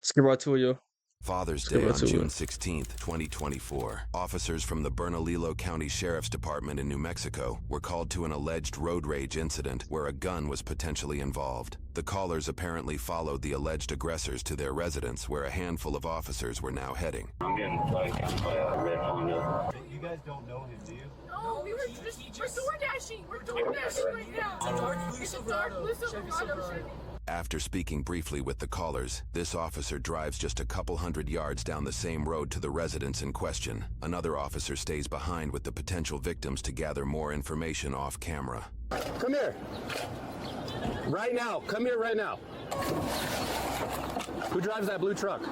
Skip right to it, yo. Father's Day on June 16th, 2024, officers from the Bernalillo County Sheriff's Department in New Mexico were called to an alleged road rage incident where a gun was potentially involved. The callers apparently followed the alleged aggressors to their residence where a handful of officers were now heading. I'm getting flagged by a red Honda. You guys don't know him, do you? No, we're door dashing. We're door dashing right now. It's a dark blue Silverado. After speaking briefly with the callers, this officer drives just a couple hundred yards down the same road to the residence in question. Another officer stays behind with the potential victims to gather more information off camera. Come here. Right now. Come here right now. Who drives that blue truck?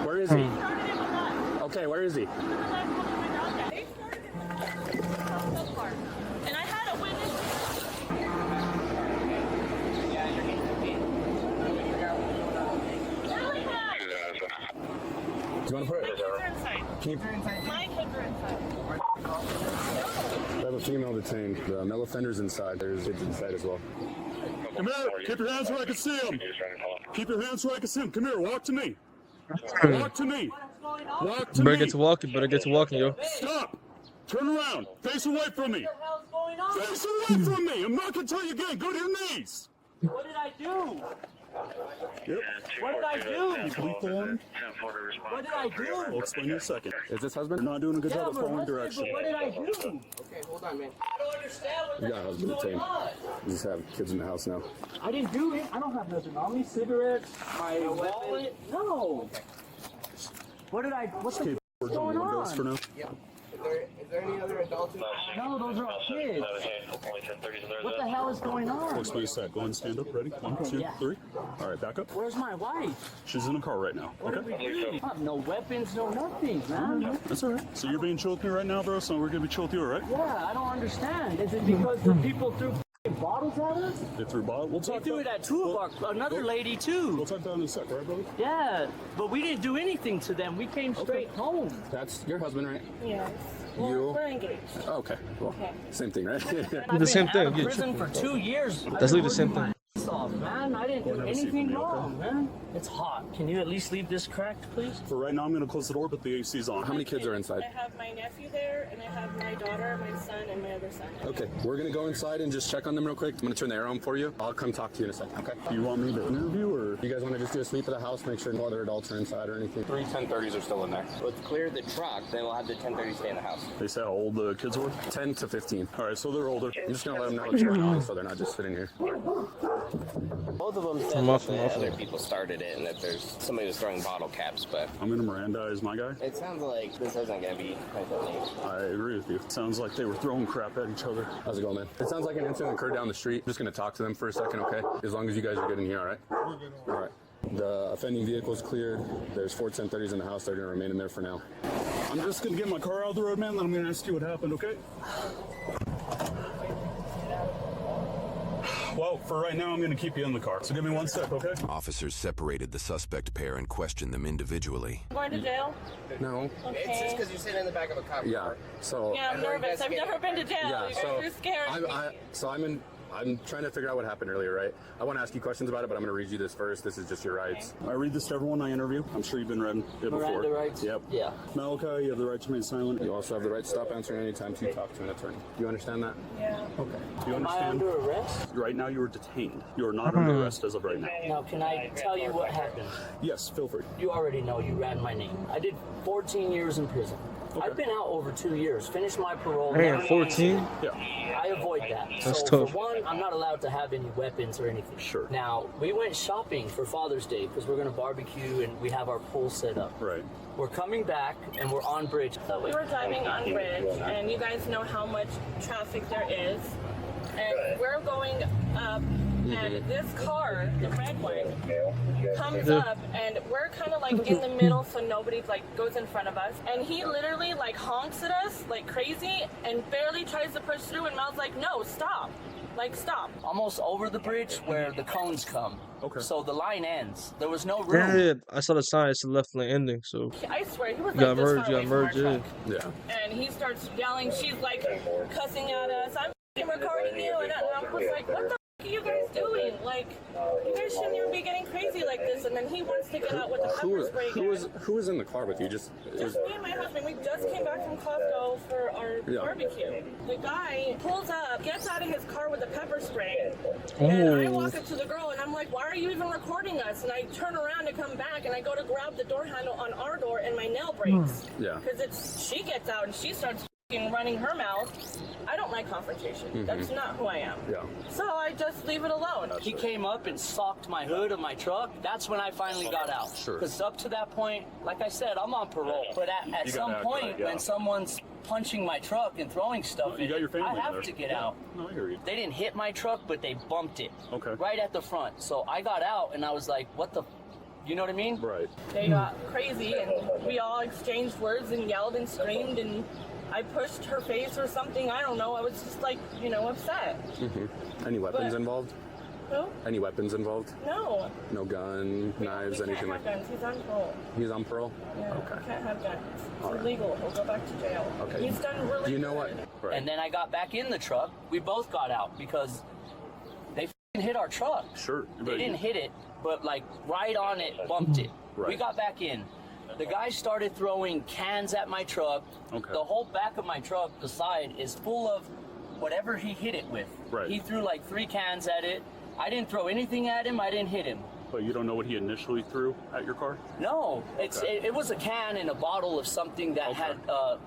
Where is he? Okay, where is he? And I had a witness. Do you want to put it? My kids are inside. My kids are inside. I have a female detained. The male offender's inside. There's kids inside as well. Come here. Keep your hands where I can see him. Keep your hands where I can see him. Come here. Walk to me. Walk to me. Walk to me. Better get to walking. Better get to walking, yo. Stop. Turn around. Face away from me. Face away from me. I'm not going to tell you again. Go to your knees. What did I do? Yep. What did I do? Lethal on him. What did I do? I'll explain in a second. Is this husband? You're not doing a good job of following But direction. what did I do? Okay, hold on, man. I don't understand what You got a husband detained. You just have kids in the house now. I didn't do it. I don't have nothing on me. Cigarettes, my wallet. No. What did I? What's the going on? For now. Is there any other adults in the No, those are all kids. What the hell is going on? Explain a sec. Go ahead and stand up. Ready? One, two, three. All right, back up. Where's my wife? She's in the car right now. What did we do? I have no weapons, no nothing, man. That's all right. So you're being chill with me right now, bro? So we're going to be chill with you, all right? Yeah, I don't understand. Is it because the people threw bottles at us? They threw bottles? We'll They talk threw it about at two of our, another lady too. We'll talk about it in a sec, right, brother? Yeah, but we didn't do anything to them. We came straight home. That's your husband, right? Yes. You? We're engaged. Okay. Well, same thing, right? The same thing. I've been out of prison for 2 years. That's literally the same thing. Off, man. I didn't do have a seat anything with me, okay? wrong, man. It's hot. Can you at least leave this cracked, please? For right now, I'm going to close the door, but the AC's on. How many kids are inside? I have my nephew there, and I have my daughter, my son, and my other son. Okay, we're going to go inside and just check on them real quick. I'm going to turn the air on for you. I'll come talk to you in a second, okay? You want me to interview, or? You guys want to just do a sweep of the house, make sure no other adults are inside or anything? 3 1030s are still in there. Let's clear the truck, then we'll have the 1030 stay in the house. They say how old the kids were? 10 to 15. All right, so they're older. I'm just going to let them know what's going on so they're not just sitting here. Both of them said that other people started it and that there's somebody was throwing bottle caps, but I'm going to Mirandize my guy. it sounds like this isn't going to be quite that late. I agree with you. Sounds like they were throwing crap at each other. How's it going, man? It sounds like an incident occurred down the street. I'm just going to talk to them for a second, okay? As long as you guys are good in here, all right? We're good. All right. The offending vehicle's cleared. There's 4 1030s in the house. They're going to remain in there for now. I'm just going to get my car out of the road, man, then I'm going to ask you what happened, okay? Well, for right now, I'm going to keep you in the car. So give me 1 sec, okay? Officers separated the suspect pair and questioned them individually. Going to jail? No. Okay. It's just because you're sitting in the back of a cop Yeah. car. So. Yeah, I'm nervous. I've never been to jail. Yeah. You So. guys are scaring me. I'm trying to figure out what happened earlier, right? I want to ask you questions about it, but I'm going to read you this first. This is just your rights. I read this to everyone I interview. I'm sure you've been read it before. Miranda rights? Yep. Yeah. Malachi, you have the right to remain silent. You also have the right to stop answering any time you talk to an attorney. Do you understand that? Yeah. Okay. Do you Am I understand? under arrest? Right now, you are detained. You are not under arrest as of right now. Now, can I tell you what happened? Yes, feel free. You already know. You ran my name. I did 14 years in prison. I've been out over 2 years. Finished my parole. Man, 14? Yeah. I avoid that. That's so tough. for one, I'm not allowed to have any weapons or anything. Sure. Now, we went shopping for Father's Day because we're going to barbecue and we have our pool set up. Right. We're coming back and we're on bridge. So we were driving on bridge, and you guys know how much traffic there is. And we're going up, and this car, the red one, comes up, and we're kind of like in the middle, so nobody like goes in front of us. And he literally like honks at us like crazy, and barely tries to push through. And Mal's like, "No, stop! Like stop!" Almost over the bridge where the cones come. Okay. So the line ends. There was no room. Yeah, I saw the sign. It's the left lane ending, so. I swear he was You like got this merged, far you away got from our merged, truck. Yeah. And he starts yelling. She's like cussing at us. I'm f***ing recording you, and I'm just like, what the f*** are you guys doing? guys shouldn't even be getting crazy like this. And then he wants to get out with the pepper spray. Who was in the car with you? Just me and my husband. We just came back from Costco for our barbecue. The guy pulls up, gets out of his car with a pepper spray, and I walk up to the girl and I'm like, "Why are you even recording us?" And I turn around to come back and I go to grab the door handle on our door and my nail breaks. Yeah. Because she gets out and she starts running her mouth. I don't like confrontation. That's not who I am. Yeah. So I just leave it alone. He came up and socked my hood of my truck. That's when I finally got out. Sure. Because up to that point, like I said, I'm on parole. But at some point, when someone's punching my truck and throwing stuff You got your family I have there. to get out. No, I hear you. They didn't hit my truck, but they bumped it. Okay. Right at the front. So I got out and I was like, what the... You know what I mean? Right. They got crazy and we all exchanged words and yelled and screamed and I pushed her face or something. I don't know. I was just like, upset. Any weapons involved? Who? Any weapons involved? No. No gun, knives, He anything can't like have guns. He's on parole. He's on parole? Yeah, Okay. He can't have guns. It's All right. illegal. He'll go back to jail. Okay. He's done really You know what? good. Right. And then I got back in the truck. We both got out because they hit our truck. Sure. They didn't hit it, but like right on it, bumped it. Right. We got back in. The guy started throwing cans at my truck. Okay. The whole back of my truck, the side, is full of whatever he hit it with. Right. He threw like 3 cans at it. I didn't throw anything at him. I didn't hit him. But you don't know what he initially threw at your car? No, it was a can and a bottle of something that had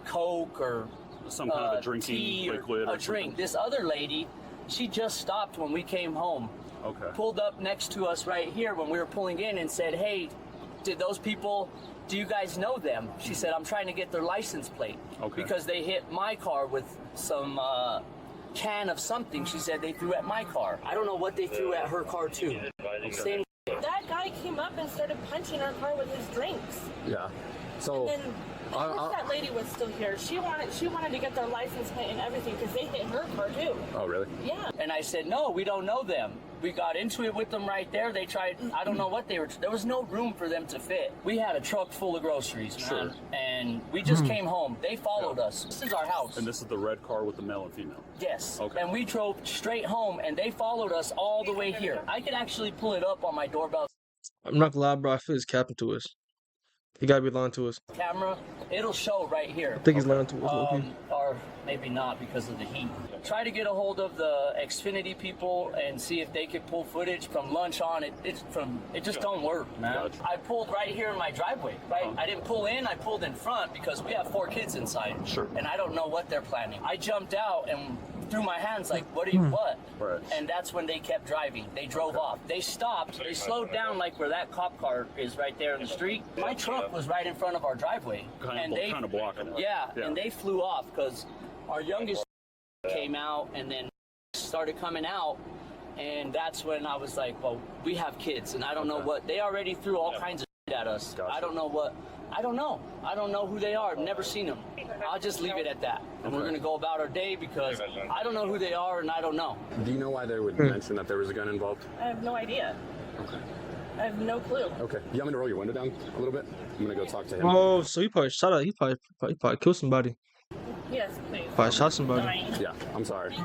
Coke or Some kind of a drinking tea liquid or or a drink. something? This other lady, she just stopped when we came home. Okay. Pulled up next to us right here when we were pulling in and said, "Hey, did those people, do you guys know them?" She said, "I'm trying to get their license plate." Okay. Because they hit my car with some can of something. She said they threw at my car. I don't know what they threw at her car too. Same. That guy came up and started punching our car with his drinks. Yeah. So And I wish that lady was still here. She wanted to get their license plate and everything because they hit her car too. Oh, really? Yeah. And I said, "No, we don't know them." We got into it with them right there. They tried, I don't know what they were, there was no room for them to fit. We had a truck full of groceries, man. Sure. And we just came home. They followed us. This is our house. And this is the red car with the male and female? Yes. Okay. And we drove straight home and they followed us all the way here. I can actually pull it up on my doorbell I'm not gonna lie, bro. I feel he's capping to us. He gotta be lying to us. camera. It'll show right here. I think he's lying to us. low-key. Or maybe not because of the heat. Try to get a hold of the Xfinity people and see if they could pull footage from lunch on. It just don't work, man. Gotcha. I pulled right here in my driveway, right? I didn't pull in, I pulled in front because we have 4 kids inside. Sure. And I don't know what they're planning. I jumped out and threw my hands like, what? Right. And that's when they kept driving. They drove off. They stopped. They slowed down like where that cop car is right there in the street. My truck was right in front of our driveway. Kind of blocking it. Yeah, and they flew off because our youngest came out and then started coming out. And that's when I was like, well, we have kids and I don't know what. They already threw all kinds of shit at us. Gotcha. I don't know what. I don't know. I don't know who they are. I've never seen them. I'll just leave it at that. And we're going to go about our day because I don't know who they are and I don't know. Do you know why they would mention that there was a gun involved? I have no idea. Okay. I have no clue. Okay. You want me to roll your window down a little bit? I'm going to go talk to him. Oh, so he probably shot at. He probably killed somebody. Yes, please. Probably shot somebody. Fine. Yeah, I'm sorry. Yep.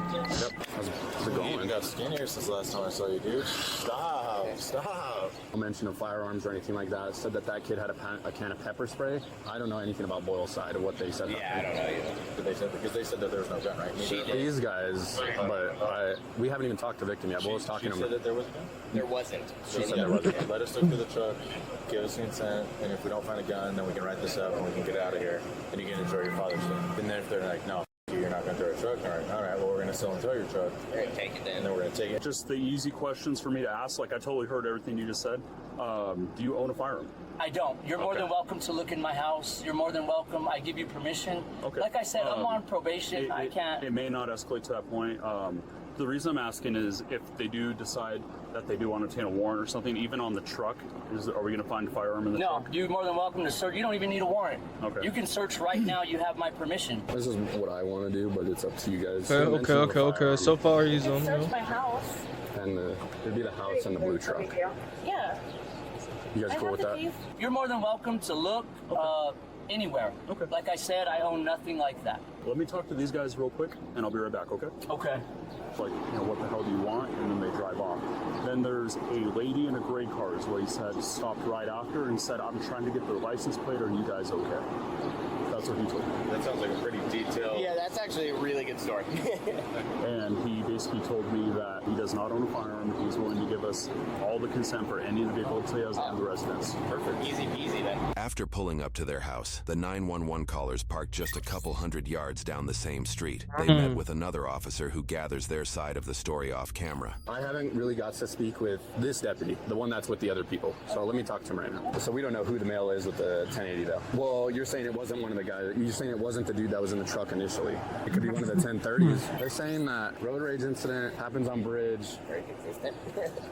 How's it going? You got skinnier since the last time I saw you, dude. Stop. No mention of firearms or anything like that. Said that kid had a can of pepper spray. I don't know anything about Boyle's side of what they said. Yeah, I don't know either. Because they said that there was no gun, right? She did. These guys, but we haven't even talked to Victim yet. Boyle's talking She to said him. that there was a gun? There wasn't. She said there wasn't. Let us look through the truck, give us consent, and if we don't find a gun, then we can write this up and we can get out of here, and you can enjoy your Father's Day. And then if they're like, no, you're not going to throw a truck, all right, well, we're going to still tow your truck, We're gonna take it and then. then we're going to take it. Just the easy questions for me to ask. Like, I totally heard everything you just said. Do you own a firearm? I don't. You're more Okay. than welcome to look in my house. You're more than welcome. I give you permission. Okay. Like I said, I'm on probation. I can't. It may not escalate to that point. The reason I'm asking is if they do decide that they do want to obtain a warrant or something, even on the truck, are we going to find a firearm in the No, truck? you're more than welcome to search. You don't even need a warrant. Okay. You can search right now. You have my permission. This is what I want to do, but it's up to you guys. Okay, They mentioned the okay. firearm, So far You he's can on. search my house. And it'd be the house and the blue truck. Yeah. You I guys cool have with the that? keys. You're more than welcome to look anywhere. Okay. Like I said, I own nothing like that. Let me talk to these guys real quick, and I'll be right back, okay? Okay. Like, what the hell do you want? And then they drive off. Then then there's a lady in a gray car is what he said, stopped right after and said, I'm trying to get their license plate. Are you guys okay? That's what he told me. That sounds like a pretty detailed... Yeah, that's actually a really good story. And he basically told me that he does not own a firearm. He's willing to give us all the consent for any of the vehicles he has and the residents. Perfect. Easy peasy then. After pulling up to their house, the 911 callers parked just a couple hundred yards down the same street. They met with another officer who gathers their side of the story off camera. I haven't really got to speak with this deputy, the one that's with the other people. So let me talk to him right now. So we don't know who the male is with the 1080 though. Well, you're saying it wasn't one of the guys. You're saying it wasn't the dude that was in the truck initially. It could be one of the 1030s. They're saying that road rage incident happens on bridge. Very consistent.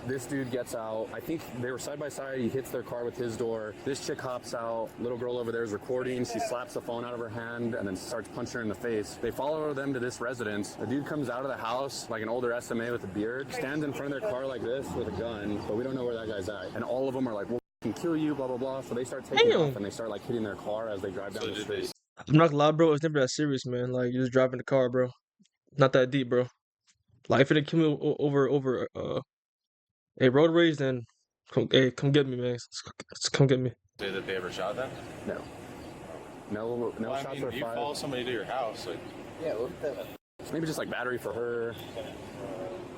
This dude gets out. I think they were side by side. He hits their car with his door. This chick hops out. Little girl over there is recording. She slaps the phone out of her hand and then starts punching her in the face. They follow them to this residence. The dude comes out of the house like an older SMA with a beard, stands in front of their car like this with a gun, but we don't know where that guy's at. And all of them are like, we'll kill you, blah, blah, blah. So they start taking off and they start like hitting their car as they drive down the street. I'm not gonna lie, bro. It's never that serious, man. Like, you're just driving the car, bro. Not that deep, bro. Like, if it didn't kill me over a road rage, then come get me, man. Come get me. Say that they ever shot them? No. No Well, shots were you fired. follow somebody to your house, like, Yeah, what the... Maybe just like battery for her.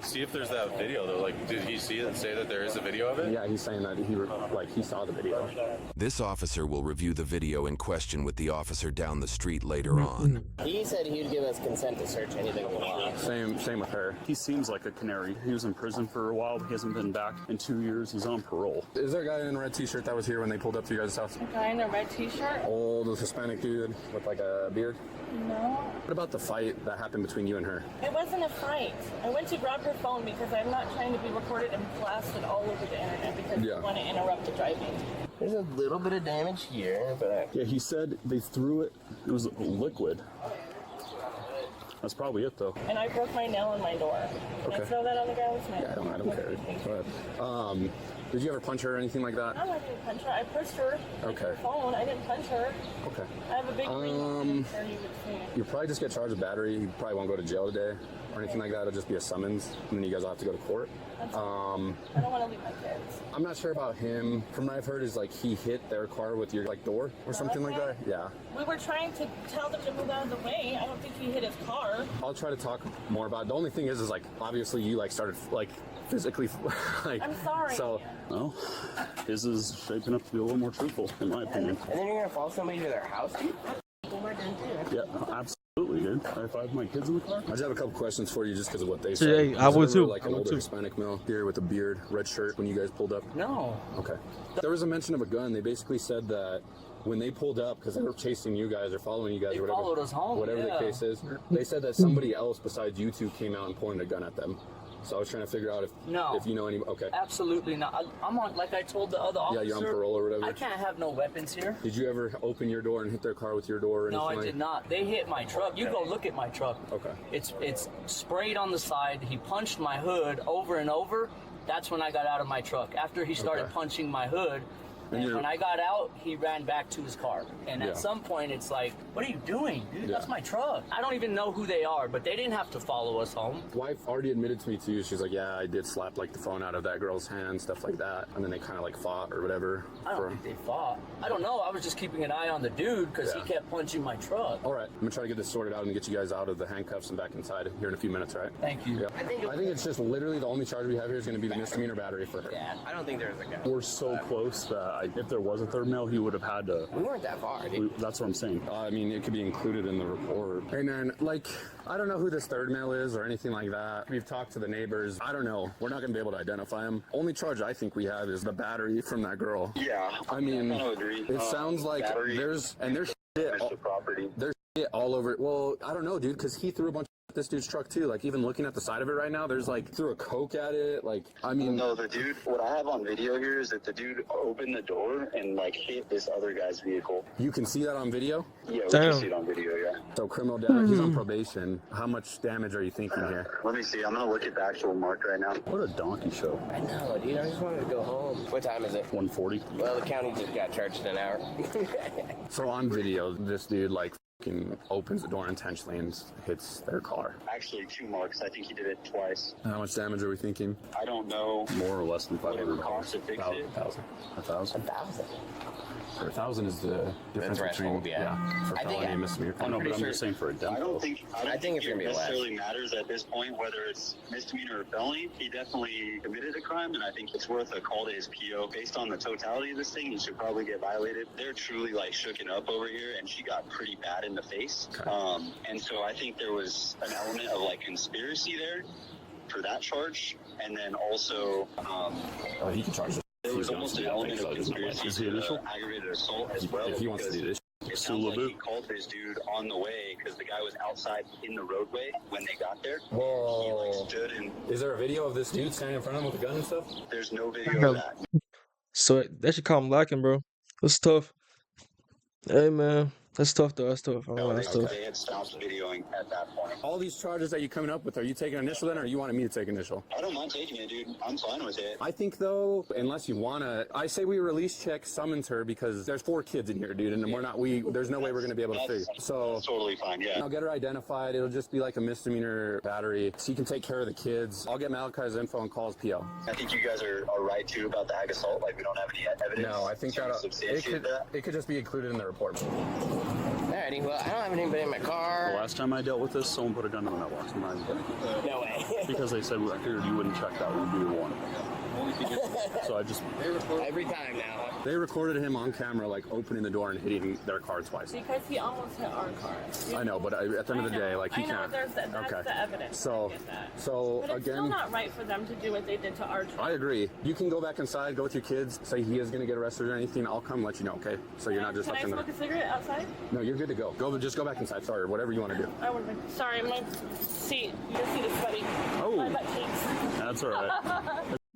see if there's that video though. Like, did he see it and say that there is a video of it? Yeah, he's saying that he saw the video. This officer will review the video in question with the officer down the street later on. He said he would give us consent to search anything we want. Same with her. He seems like a canary. He was in prison for a while. He hasn't been back in 2 years. He's on parole. Is there a guy in a red t-shirt that was here when they pulled up to you guys' house? A guy in a red t-shirt? Old Hispanic dude with like a beard? No. What about the fight that happened between you and her? It wasn't a fight. I went to grab her phone because I'm not trying to be recorded and blasted all over the internet because Yeah. I want to interrupt the driving. There's a little bit of damage here, but... Yeah, he said they threw it. It was liquid. That's probably it, though. And I broke my nail in my door. Can I Okay. throw that on the ground? Yeah, I don't care. Go ahead. Did you ever punch her or anything like that? No, I didn't punch her. I pushed her. With Okay. her phone. I didn't punch her. Okay. I have a big green picture you would see. You probably just get charged with battery. You probably won't go to jail today or anything like that. It'll just be a summons, and then you guys will have to go to court. I don't want to leave my kids. I'm not sure about him. From what I've heard is like he hit their car with your like door or something like that. Yeah. We were trying to tell them to move out of the way. I don't think he hit his car. I'll try to talk more about it. The only thing is like obviously you like started like physically like. I'm sorry. So No, his is shaping up to be a little more truthful, in my opinion. And then you're gonna follow somebody to their house, dude? Yeah, absolutely, dude. If I have my kids in the car, I just have a couple questions for you just because of what they Yeah, said. I would Was there too. Like I an would older too. Hispanic male here with a beard, red shirt when you guys pulled up. No. Okay. There was a mention of a gun. They basically said that when they pulled up, because they were chasing you guys or following you guys They or whatever, followed us home, whatever yeah. the case is, they said that somebody else besides you two came out and pointed a gun at them. So I was trying to figure out if you know any. Okay. Absolutely not. I'm on, like I told the other officer. Yeah, you're on parole or whatever. I can't have no weapons here. Did you ever open your door and hit their car with your door or anything? No, I like did not. They hit my truck. You go look at my truck. Okay. It's sprayed on the side. He punched my hood over and over. That's when I got out of my truck. After he started Okay. punching my hood, and when I got out, he ran back to his car. And Yeah. at some point, it's like, what are you doing, dude? Yeah. That's my truck. I don't even know who they are, but they didn't have to follow us home. Wife already admitted to me too. She's like, yeah, I did slap like the phone out of that girl's hand, stuff like that. And then they kind of like fought or whatever. I don't think they fought. I don't know. I was just keeping an eye on the dude because he kept punching my truck. All right, I'm gonna try to get this sorted out and get you guys out of the handcuffs and back inside here in a few minutes, right? Thank you. Yeah. I think it's just literally the only charge we have here is going to be the misdemeanor battery for her. Yeah, I don't think there's a gun. we're so close that if there was a third male, he would have had to. We weren't that far, dude. That's what I'm saying. I mean, it could be included in the report. And then, like, I don't know who this third male is or anything like that. We've talked to the neighbors. I don't know. We're not going to be able to identify him. Only charge I think we have is the battery from that girl. Yeah. I mean, I agree. it sounds like Battery, there's the property. there's shit all over it. Well, I don't know, dude, because he threw a bunch at this dude's truck too. Like, even looking at the side of it right now, there's like threw a Coke at it. Like, I mean, No, the dude, what I have on video here is that the dude opened the door and like hit this other guy's vehicle. you can see that on video. Yeah, we Damn. can see it on video, yeah. So criminal damage. He's on probation. How much damage are you thinking here? Let me see, I'm gonna look at the actual mark right now. What a donkey show. I know, dude. I just wanted to go home. What time is it? 140. Well, the county just got charged an hour. So on video, this dude like opens the door intentionally and hits their car. Actually, 2 marks. I think he did it twice. How much damage are we thinking? I don't know. More or less than Whatever $500. cost to fix it. 1,000. 1,000. 1,000. For 1,000 is the difference threshold, between yeah. for I think felony and misdemeanor. Oh no, but I'm pretty just saying for a demo. I think it's gonna be it less. necessarily matters at this point whether it's misdemeanor or felony. He definitely committed a crime, and I think it's worth a call to his PO. Based on the totality of this thing, he should probably get violated. They're truly like shooken up over here, and she got pretty bad in the face. Okay. And so I think there was an element of like conspiracy there for that charge, and then also He can charge. there was almost an element of conspiracy Is he to initial? aggravated assault as well. If he wants to do this. It sounds like he called this dude on the way because the guy was outside in the roadway when they got there. Whoa. He like stood and Is there a video of this dude standing in front of him with a gun and stuff? there's no video of that. So that should call him lacking, bro. That's tough. Hey man, that's tough though. That's tough. I don't know, No, that's tough. they had stopped videoing at that point. All these charges that you're coming up with, are you taking initial then, or you wanted me to take initial? I don't mind taking it, dude. I'm fine with it. I think though, unless you wanna, I say we release check summons her because there's 4 kids in here, dude, and there's no way we're gonna be able to figure. So That's totally fine, yeah. I'll get her identified. It'll just be like a misdemeanor battery. So you can take care of the kids. I'll get Malachi's info and call his PO. I think you guys are right too about the ag assault. Like we don't have any evidence. No, I think to that substantiate that. it could just be included in the report. Alrighty, well, I don't have anybody in my The car. last time I dealt with this, someone put a gun in the mailbox. No way. Because they said, I figured you wouldn't check that, we'd be the one. So I just... Every time now. They recorded him on camera, like opening the door and hitting their car twice. Because he almost hit our car. I know, but at the end of the day, like he I know, can't. that's the evidence. So, I get that. so But it's still again, not right for them to do what they did to our I agree. You can go back inside, go with your kids, say he is going to get arrested or anything. I'll come let you know, okay? So you're not just Can I left in smoke there. a cigarette outside? No, you're good to go. Just go back inside. Sorry, whatever you want to do. I would have been. Sorry, my seat. Your seat is sweaty. Oh. My butt cheeks. That's alright.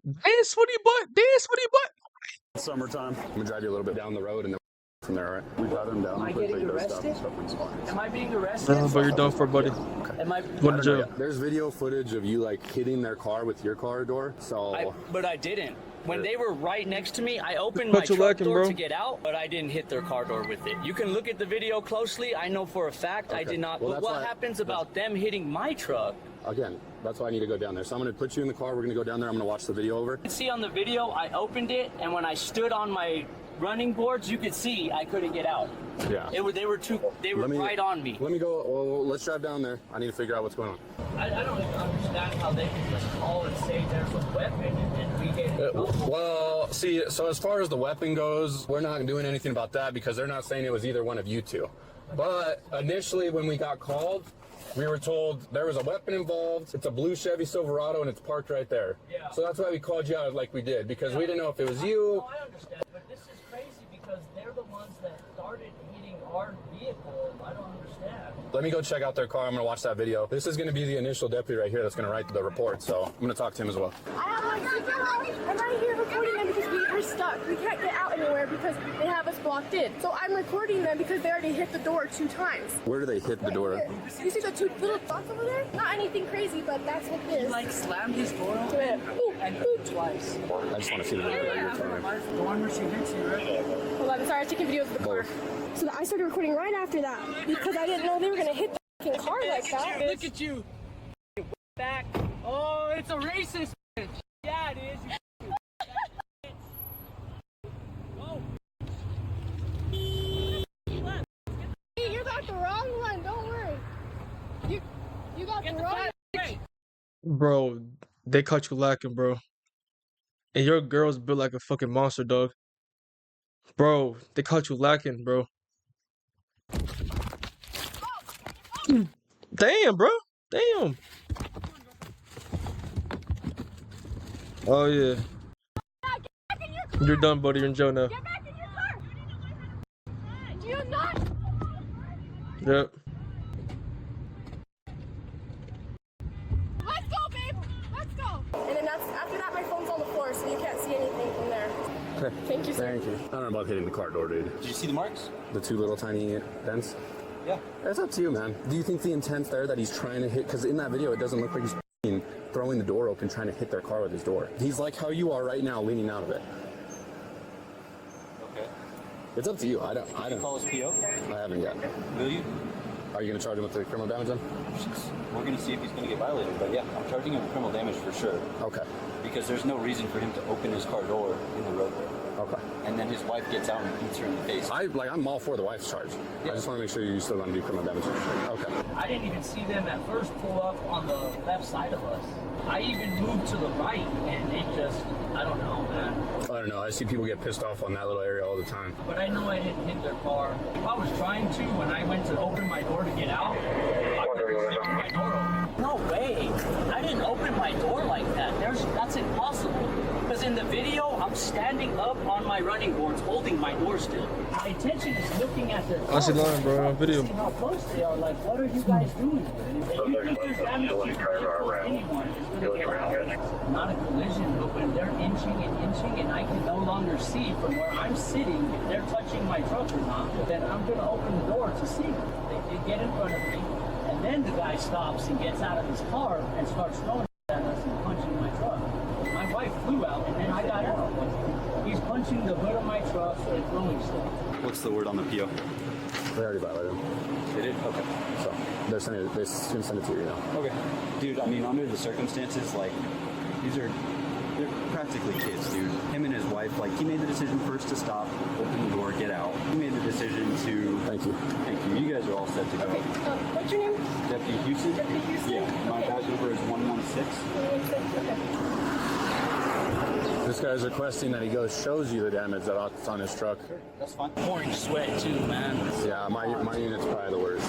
Dance for your butt. Dance for your butt. Summertime. I'm going to drive you a little bit down the road and then from there, all right? We drive him down. Am I quick, getting take those stuff and arrested? stuff in spots. Am I being arrested? But you're done for, buddy. Am I? Going to jail. There's video footage of you like hitting their car with your car door. So But I didn't. When they were right next to me, I opened What my you truck lacking, door bro? to get out, but I didn't hit their car door with it. You can look at the video closely. I know for a fact I Okay. did not. Well, But that's what why- happens about them hitting my truck? again, that's why I need to go down there. So I'm going to put you in the car. We're going to go down there. I'm going to watch the video over. You can see on the video, I opened it, and when I stood on my running boards, you could see I couldn't get out. Yeah. They were right on me. Let me go. Well, let's drive down there. I need to figure out what's going on. I don't even understand how they can just call and say there's a weapon and we get in trouble. Well, see, so as far as the weapon goes, we're not doing anything about that because they're not saying it was either one of you two. But initially, when we got called, we were told there was a weapon involved. It's a blue Chevy Silverado, and it's parked right there. Yeah. So that's why we called you out like we did, because we didn't know if it was you. No, I understand, but this is crazy because they're the ones that started hitting our vehicle. I don't understand. Let me go check out their car. I'm going to watch that video. This is going to be the initial deputy right here that's going to write the report, so I'm going to talk to him as well. I have my sister. I'm right here recording them because we are stuck. We can't get out anywhere because they have us blocked in. So I'm recording them because they already hit the door 2 times. Where do they hit the door? You see the 2 little dots over there? Not anything crazy, but that's what it is. Like slammed his door open and twice. I just want to see the video that you're filming. The one where she hits you, right? Hold on, sorry, I was taking videos of the car. So I started recording right after that because I didn't know they were going to hit the fucking car like that. Look at you. Back. Oh, it's a racist. Yeah, it is. Hey, you got the wrong one, don't worry. You got the wrong one. Bro, they caught you lacking, bro. And your girl's built like a fucking monster, dog. Bro, they caught you lacking, bro. Damn, bro. Damn. Oh, yeah. You're done, buddy. You're in jail now. Get back in your car. Do you not? Yep. Let's go, babe. Let's go. And then after that, my phone's on the floor, so you can't see anything from there. Okay. Thank you, sir. Thank you. I don't know about hitting the car door, dude. Did you see the marks? The 2 little tiny dents? Yeah. It's up to you, man. Do you think the intent's there that he's trying to hit? Because in that video, it doesn't look like he's f***ing throwing the door open, trying to hit their car with his door. He's like how you are right now, leaning out of it. Okay. It's up to you. I don't. Call his PO? I haven't yet. Will you? Are you going to charge him with the criminal damage then? We're going to see if he's going to get violated. But yeah, I'm charging him with criminal damage for sure. Okay. Because there's no reason for him to open his car door in the roadway. Okay. And then his wife gets out and beats her in the face. I'm all for the wife's charge. Yeah. I just want to make sure you still going to do criminal damage. Okay. I didn't even see them at first pull up on the left side of us. I even moved to the right, and it just, I don't know, man. I don't know. I see people get pissed off on that little area all the time. But I know I didn't hit their car. If I was trying to, when I went to open my door to get out, I would have opened my door open. No way. I didn't open my door like that. That's impossible. Because in the video, I'm standing up on my running boards, holding my door still. My attention is looking at their car. I see lying, bro, on video. See how close they are. Like, what are you guys doing? If you think there's damage to anyone, it's going to get out. Not a collision, but when they're inching and I can no longer see from where I'm sitting if they're touching my truck or not, then I'm going to open the door to see. They get in front of me, and then the guy stops and gets out of his car and starts throwing at us and punching my truck. My wife flew out, and then I got out. He's punching the hood of my truck and throwing stuff. What's the word on the PO? They already violated him. They did? Okay. So they're sending it, they can send it to you now. Okay. Dude, I mean, under the circumstances, like, they're practically kids, dude. Him and his wife, like, he made the decision first to stop, open the door, get out. He made the decision to... Thank you. Thank you. You guys are all set to go. Okay, what's your name? Deputy Houston? Deputy Houston? Yeah, my badge number is 116. 116, okay. This guy's requesting that he shows you the damage that's on his truck. That's fine. Pouring sweat too, man. Yeah, my unit's probably the worst.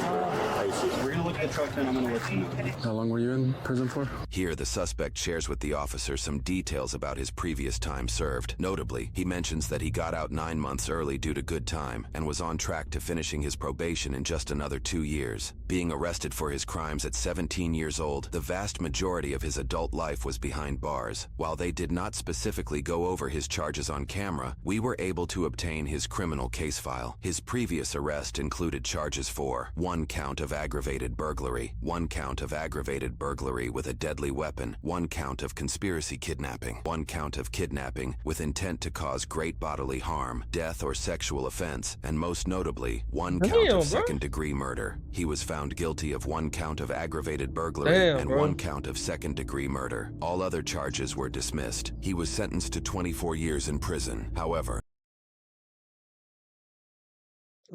We're going to look at the truck and I'm going to let you know. How long were you in prison for? Here, the suspect shares with the officer some details about his previous time served. Notably, he mentions that he got out 9 months early due to good time and was on track to finishing his probation in just another 2 years. Being arrested for his crimes at 17 years old, the vast majority of his adult life was behind bars. While they did not specifically go over his charges on camera, we were able to obtain his criminal case file. His previous arrest included charges for 1 count of aggravated burglary, 1 count of aggravated burglary with a deadly weapon, 1 count of conspiracy kidnapping, 1 count of kidnapping with intent to cause great bodily harm, death or sexual offense, and most notably, 1 count of second-degree murder. He was found guilty of 1 count of aggravated burglary and 1 count of second-degree murder. All other charges were dismissed. He was sentenced to 24 years in prison. However,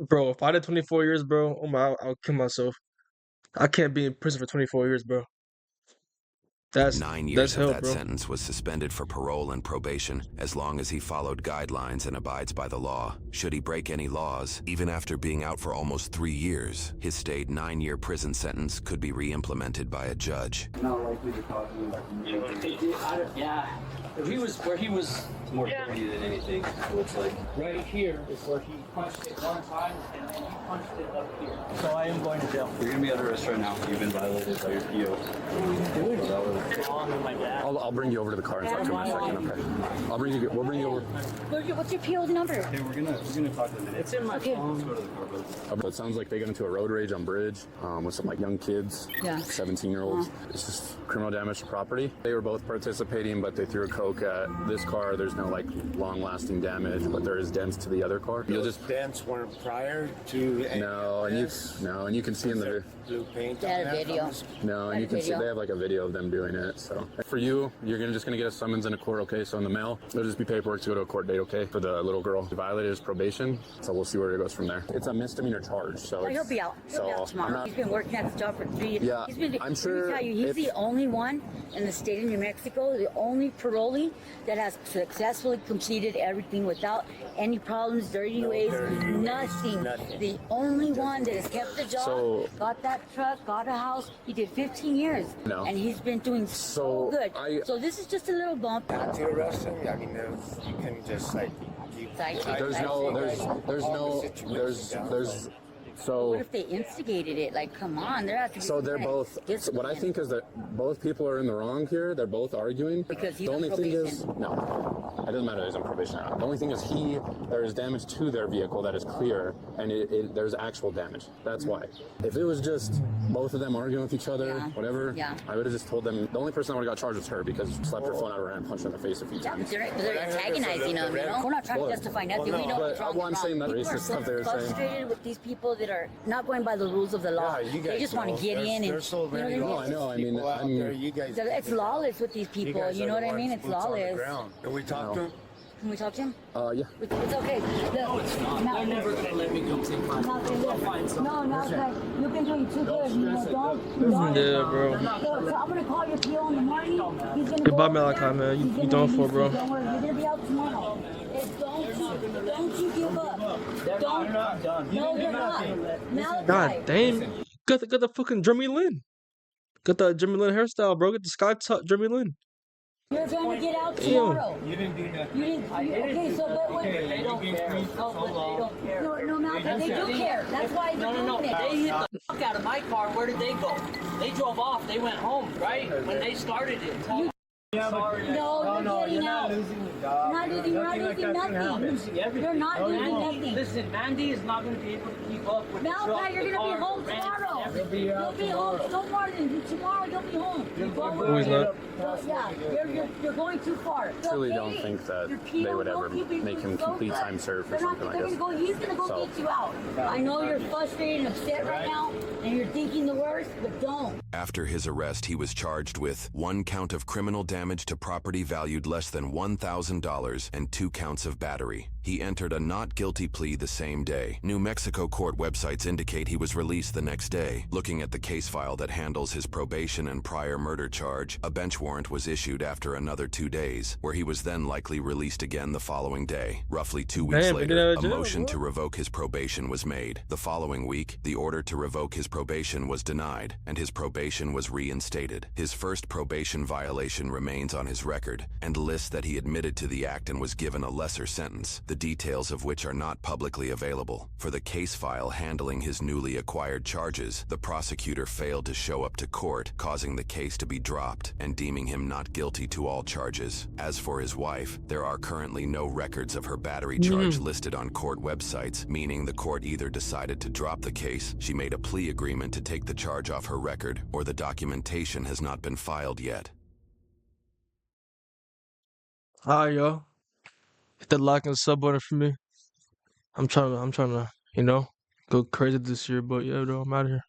Bro, if I did 24 years, bro, oh my, I'll kill myself. I can't be in prison for 24 years, bro. 9 years hell, of that bro. sentence was suspended for parole and probation, as long as he followed guidelines and abides by the law. Should he break any laws, even after being out for almost 3 years, his stayed 9-year prison sentence could be re-implemented by a judge. Not likely to cause me, like, Yeah. He was more dirty than anything. So it's like right here is where he punched it one time and then he punched it up here. So I am going to jail. you're gonna be under arrest right now. You've been violated by your PO. I'll bring you over to the car and talk to him in a second, okay? We'll bring you over. What's your PO's number? Hey, we're gonna talk in a minute. It's in my phone. Let's go to the car, brother. It sounds like they got into a road rage on Bridge with some like young kids, Yeah. 17-year-olds. It's just criminal damage to property. They were both participating, but they threw a coke at this car. There's no like long-lasting damage, but there is dents to the other car. You'll just dents weren't prior to and you can see in the blue paint. They had a video. and you can see they have like a video of them doing it. So for you, you're just gonna get a summons in a court, okay? So in the mail, there'll just be paperwork to go to a court date, okay? For the little girl who violated his probation. So we'll see where it goes from there. It's a misdemeanor charge, so He'll be out. He'll be out tomorrow. He's been working at this job for 3 years. Yeah, I'm sure. Let me tell you, he's the only one in the state of New Mexico, the only parolee that has successfully completed everything without any problems, dirty ways, nothing. The only one that has kept the job, got that truck, got a house. He did 15 years, and he's been doing so good. So this is just a little bump. Not to arrest him. I mean, you can just like. So what if they instigated it? Like, come on, there has to be. So they're both. What I think is that both people are in the wrong here. They're both arguing. Because he's the only on thing probation. is, no, it doesn't matter if he's on probation or not. The only thing is there is damage to their vehicle that is clear, and there's actual damage. That's why. If it was just both of them arguing with each other, Yeah. whatever, Yeah. I would have just told them. The only person that would have got charged was her because she slapped her phone out of her hand and punched her in the face a few times. They're antagonizing them, you know? We're not trying to justify nothing. We know what's wrong. Well, I'm saying that People are racist so stuff they were saying. frustrated with these people that are not going by the rules of the law. Yeah, you They guys just want know. to get in and, There's so many you know what I mean? No, I know. I mean, people out there, you guys It's lawless with these you people. guys You are know the what I mean? ones It's boots on the lawless. ground. Can we talk to him? Can we talk to him? Yeah. It's okay. No, it's not. They're never gonna let me go take my. I'll find something. No, no, okay. You've been doing too good. You know, don't. Yeah, bro. So I'm gonna call your PO in the morning. He's gonna Goodbye, go over Malachi, there. man. He's You gonna done release for, bro. you. Don't worry, you're gonna be out tomorrow. Don't you give up. Don't. They're not done. No, you're not. Malachi. God damn. Got the fucking Jeremy Lin. Got the Jeremy Lin hairstyle, bro. Get the sky top Jeremy Lin. You're gonna get out Damn. tomorrow. You didn't do nothing. You didn't. Okay, so but what? They don't care. No, Malachi, they do care. That's why they're No. doing it. They hit the fuck out of my car. Where did they go? They drove off. They went home, right? When they started it. Sorry. No, you're getting out. losing the You're job. not losing nothing. You're not losing nothing. Listen, Mandy is not going to be able to keep up with the truck, Malachi, you're the gonna be car, home the rent, tomorrow. everything. You'll be home no more than tomorrow. You'll be home. No, he's not. Yeah, you're going too far. Truly don't think that they would ever make him complete time served for something like this. He's gonna go get you out. I know you're frustrated and upset right now, and you're thinking the worst, but don't. After his arrest, he was charged with 1 count of criminal damage to property valued less than $1,000 and 2 counts of battery. He entered a not guilty plea the same day. New Mexico court websites indicate he was released the next day. Looking at the case file that handles his probation and prior murder charge, a bench warrant was issued after another 2 days, where he was then likely released again the following day. Roughly 2 weeks Damn, later, get out of a jail, motion boy. to revoke his probation was made. The following week, the order to revoke his probation was denied, and his probation was reinstated. His first probation violation remains on his record, and lists that he admitted to the act and was given a lesser sentence, the details of which are not publicly available. For the case file handling his newly acquired charges, the prosecutor failed to show up to court, causing the case to be dropped and deeming him not guilty to all charges. As for his wife, there are currently no records of her battery charge listed on court websites, meaning the court either decided to drop the case, she made a plea agreement to take the charge off her record, or the documentation has not been filed yet. Alright, yo. Hit that like and sub button for me. I'm trying to, go crazy this year, but yeah, bro, I'm out of here.